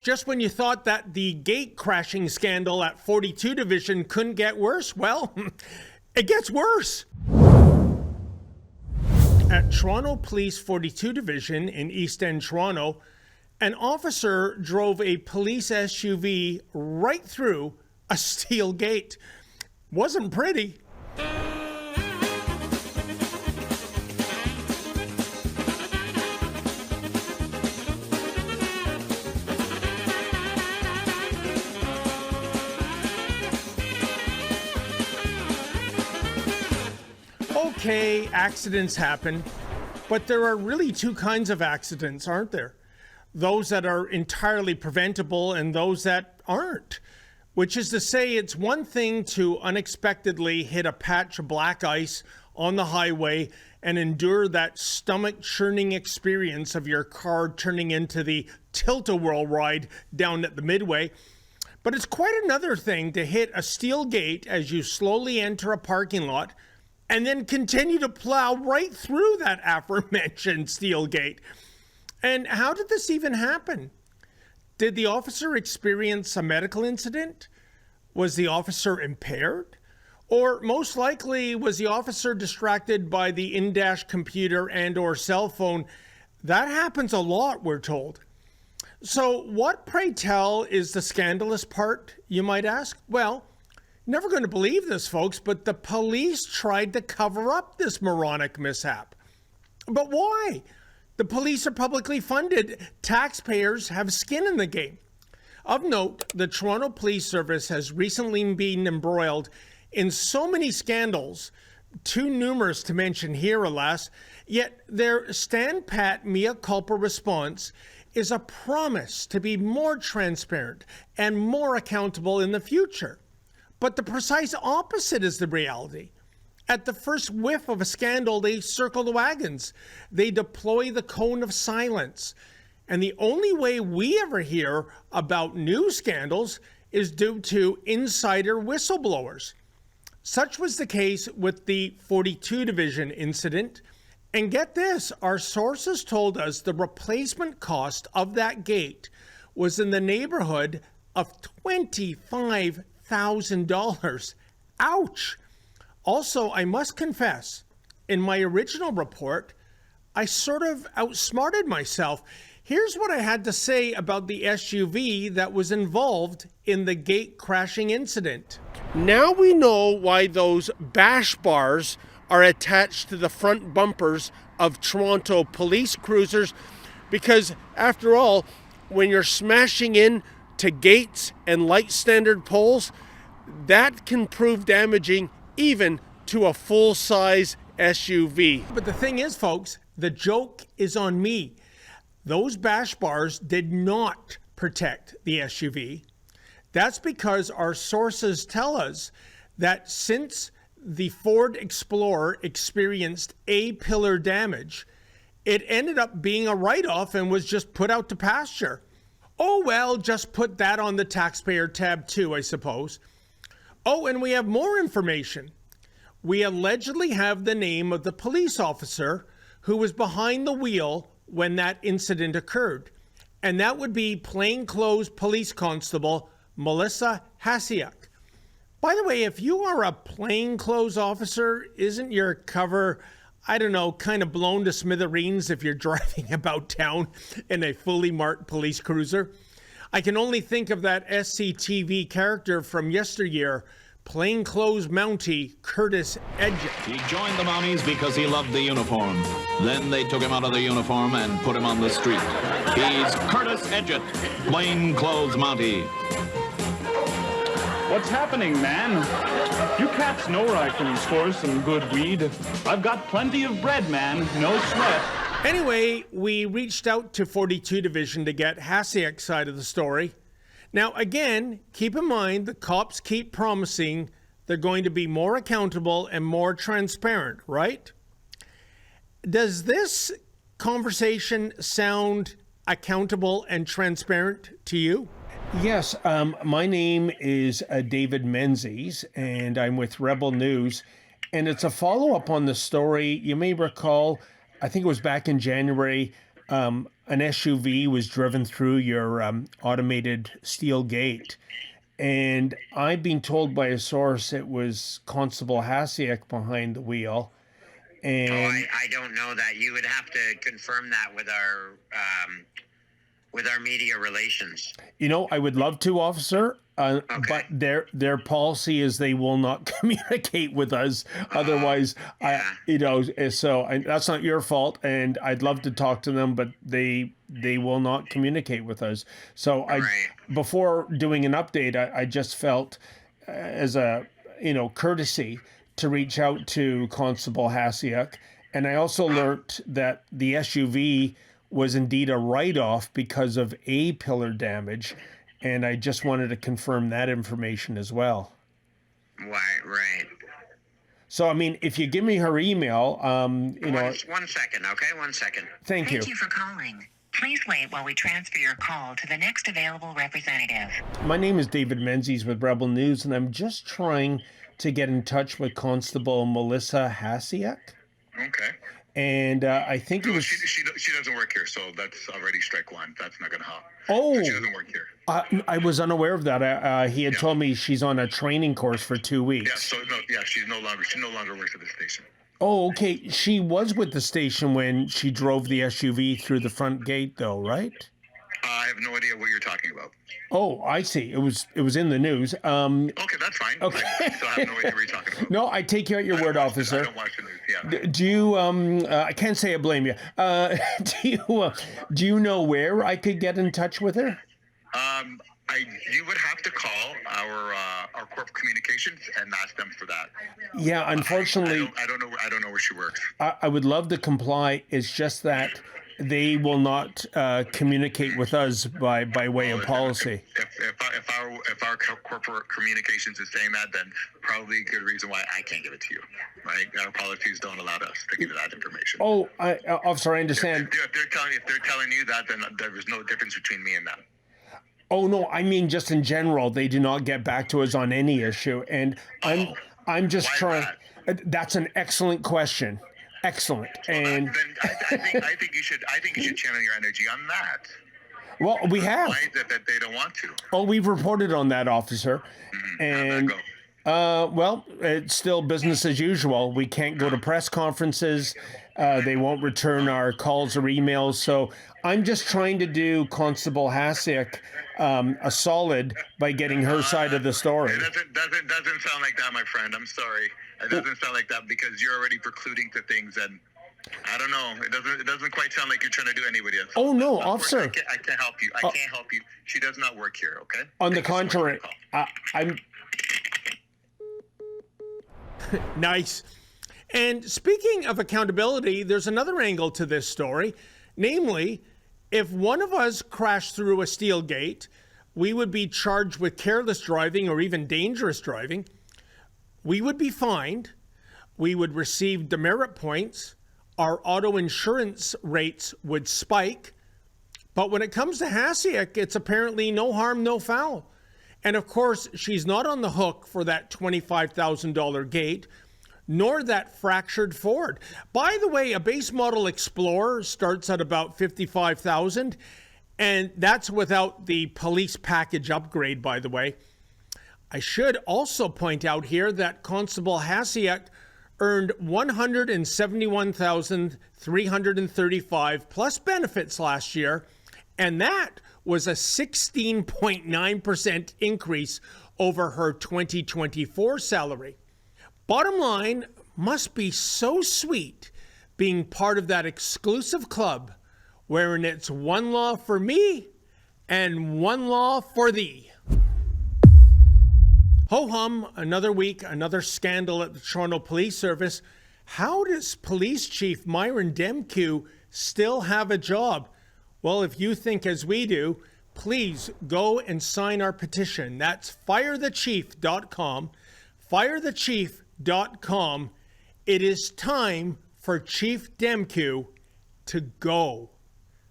Just when you thought that the gate crashing scandal at 42 Division couldn't get worse, well, it gets worse. At Toronto Police 42 Division in East End, Toronto, an officer drove a police SUV right through a steel gate. Wasn't pretty. Okay, accidents happen, but there are really two kinds of accidents, aren't there? Those that are entirely preventable and those that aren't. Which is to say, it's one thing to unexpectedly hit a patch of black ice on the highway and endure that stomach-churning experience of your car turning into the tilt-a-whirl ride down at the Midway. But it's quite another thing to hit a steel gate as you slowly enter a parking lot and then continue to plow right through that aforementioned steel gate. And how did this even happen? Did the officer experience a medical incident? Was the officer impaired? Or most likely, was the officer distracted by the in-dash computer and or cell phone? That happens a lot, we're told. So what, pray tell, is the scandalous part, you might ask? Well, never going to believe this, folks, but the police tried to cover up this moronic mishap. But why? The police are publicly funded. Taxpayers have skin in the game. Of note, the Toronto Police Service has recently been embroiled in so many scandals, too numerous to mention here, alas, yet their stand pat mea culpa response is a promise to be more transparent and more accountable in the future. But the precise opposite is the reality. At the first whiff of a scandal, they circle the wagons. They deploy the cone of silence. And the only way we ever hear about new scandals is due to insider whistleblowers. Such was the case with the 42 Division incident. And get this, our sources told us the replacement cost of that gate was in the neighborhood of $25,000. Ouch! Also, I must confess, in my original report, I sort of outsmarted myself. Here's what I had to say about the SUV that was involved in the gate crashing incident. Now we know why those bash bars are attached to the front bumpers of Toronto police cruisers, because after all, when you're smashing in to gates and light standard poles, that can prove damaging even to a full-size SUV. But the thing is, folks, the joke is on me. Those bash bars did not protect the SUV. That's because our sources tell us that since the Ford Explorer experienced A-pillar damage, it ended up being a write-off and was just put out to pasture. Oh well, just put that on the taxpayer tab too, I suppose. Oh, and we have more information. We allegedly have the name of the police officer who was behind the wheel when that incident occurred. And that would be plainclothes police constable Melissa Hasiak. By the way, if you are a plainclothes officer, isn't your cover, I don't know, kind of blown to smithereens if you're driving about town in a fully marked police cruiser? I can only think of that SCTV character from yesteryear, plainclothes Mountie Curtis Edgett. He joined the Mounties because he loved the uniform. Then they took him out of the uniform and put him on the street. He's Curtis Edgett, plainclothes Mountie. What's happening, man? You cats know where I can score some good weed. I've got plenty of bread, man. No sweat. Anyway, we reached out to 42 Division to get Hasiak's side of the story. Now, again, keep in mind the cops keep promising they're going to be more accountable and more transparent, right? Does this conversation sound accountable and transparent to you? Yes, my name is David Menzies, and I'm with Rebel News, and it's a follow-up on the story. You may recall, I think it was back in January, an SUV was driven through your automated steel gate. And I've been told by a source it was Constable Hasiak behind the wheel. And I don't know that. You would have to confirm that with our media relations. I would love to, officer. But their policy is they will not communicate with us. Otherwise, so that's not your fault. And I'd love to talk to them, but they will not communicate with us. So before doing an update, I just felt as a courtesy to reach out to Constable Hasiak. And I also learned that the SUV was indeed a write-off because of A-pillar damage. And I just wanted to confirm that information as well. Right. So, I mean, if you give me her email, One second, okay? 1 second. Thank you. Thank you for calling. Please wait while we transfer your call to the next available representative. My name is David Menzies with Rebel News, and I'm just trying to get in touch with Constable Melissa Hasiak. Okay. And I think it was... She doesn't work here, so that's already strike one. That's not going to help. Oh. She doesn't work here. I was unaware of that. He had told me she's on a training course for 2 weeks. She no longer works at the station. Oh, okay. She was with the station when she drove the SUV through the front gate, though, right? I have no idea what you're talking about. Oh, I see. It was in the news. Okay, that's fine. Okay. I still have no idea what you're talking about. No, I take you at your word, officer. I don't watch the news. Yeah. Do you? I can't say I blame you. Do you know where I could get in touch with her? You would have to call our corporate communications and ask them for that. Yeah, unfortunately, I don't know where she works. I would love to comply. It's just that they will not communicate with us by way of policy. If our corporate communications is saying that, then probably a good reason why I can't give it to you, right? Our policies don't allow us to give you that information. Oh, officer, I understand. If they're telling you that, then there is no difference between me and them. Oh no, I mean just in general, they do not get back to us on any issue, and I'm just trying. That's an excellent question. Excellent. And then I think you should channel your energy on that. Well, we have. Why is it that they don't want to? Oh, we've reported on that, officer. And How'd that go? well, it's still business as usual. We can't go to press conferences. They won't return our calls or emails. So I'm just trying to do Constable Hasiak a solid by getting her side of the story. It doesn't sound like that, my friend. I'm sorry. It doesn't sound like that because you're already precluding to things, and I don't know. It doesn't quite sound like you're trying to do anybody else. Oh no, officer! I can't help you. I can't help you. She does not work here. Okay. On the contrary, I'm. Nice. And speaking of accountability, there's another angle to this story. Namely, if one of us crashed through a steel gate, we would be charged with careless driving or even dangerous driving. We would be fined. We would receive demerit points. Our auto insurance rates would spike. But when it comes to Hasiak, it's apparently no harm, no foul. And of course, she's not on the hook for that $25,000 gate, nor that fractured Ford. By the way, a base model Explorer starts at about $55,000, and that's without the police package upgrade, by the way. I should also point out here that Constable Hasiak earned $171,335 plus benefits last year, and that was a 16.9% increase over her 2024 salary. Bottom line, must be so sweet being part of that exclusive club wherein it's one law for me and one law for thee. Ho-hum, another week, another scandal at the Toronto Police Service. How does Police Chief Myron Demkew still have a job? Well, if you think as we do, please go and sign our petition. That's firethechief.com. Firethechief.com. It is time for Chief Demkew to go.